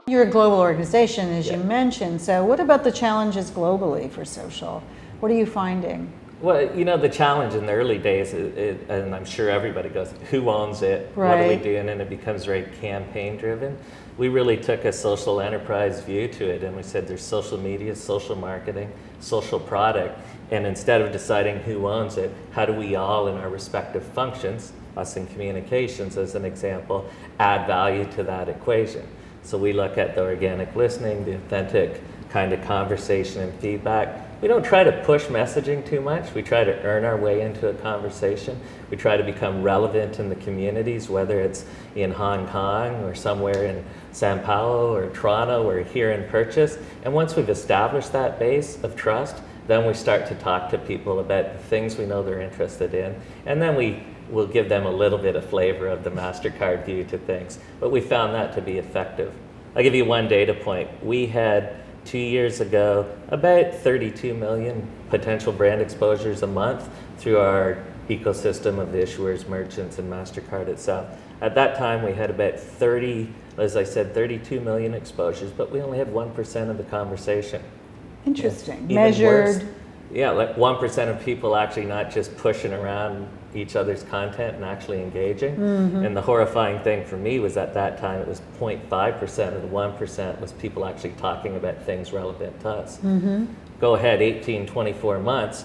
You're a global organization, as Yeah. you mentioned. So what about the challenges globally for social? What are you finding? Well, the challenge in the early days, and I'm sure everybody goes, who owns it? What are we Right. doing? And it becomes very campaign driven. We really took a social enterprise view to it, and we said there's social media, social marketing, social product. And instead of deciding who owns it, how do we all in our respective functions, us in communications as an example, add value to that equation? So we look at the organic listening, the authentic kind of conversation and feedback. We don't try to push messaging too much. We try to earn our way into a conversation. We try to become relevant in the communities, whether it's in Hong Kong or somewhere in Sao Paulo or Toronto or here in Purchase. And once we've established that base of trust, then we start to talk to people about the things we know they're interested in. And then we'll give them a little bit of flavor of the MasterCard view to things. But we found that to be effective. I'll give you one data point. We had 2 years ago about 32 million potential brand exposures a month through our ecosystem of issuers, merchants, and MasterCard itself. At that time, we had about 32 million exposures, but we only had 1% of the conversation. Interesting. Even Measured. worse, yeah, like 1% of people actually not just pushing around each other's content and actually engaging. And the horrifying thing for me was at that time it was 0.5% of the 1% was people actually talking about things relevant to us. Go ahead 18, 24 months,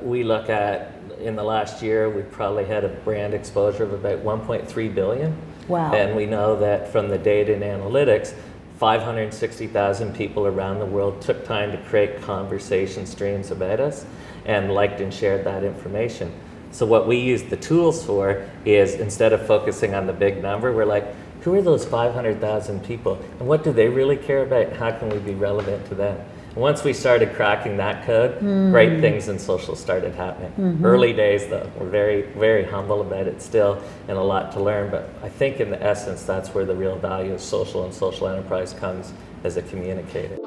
we look at in the last year we probably had a brand exposure of about 1.3 billion. Wow. And we know that from the data and analytics, 560,000 people around the world took time to create conversation streams about us and liked and shared that information. So what we use the tools for is instead of focusing on the big number, we're like, who are those 500,000 people and what do they really care about? How can we be relevant to them? And once we started cracking that code, great things in social started happening. Early days though, we're very, very humble about it still and a lot to learn, but I think in the essence, that's where the real value of social and social enterprise comes as a communicator.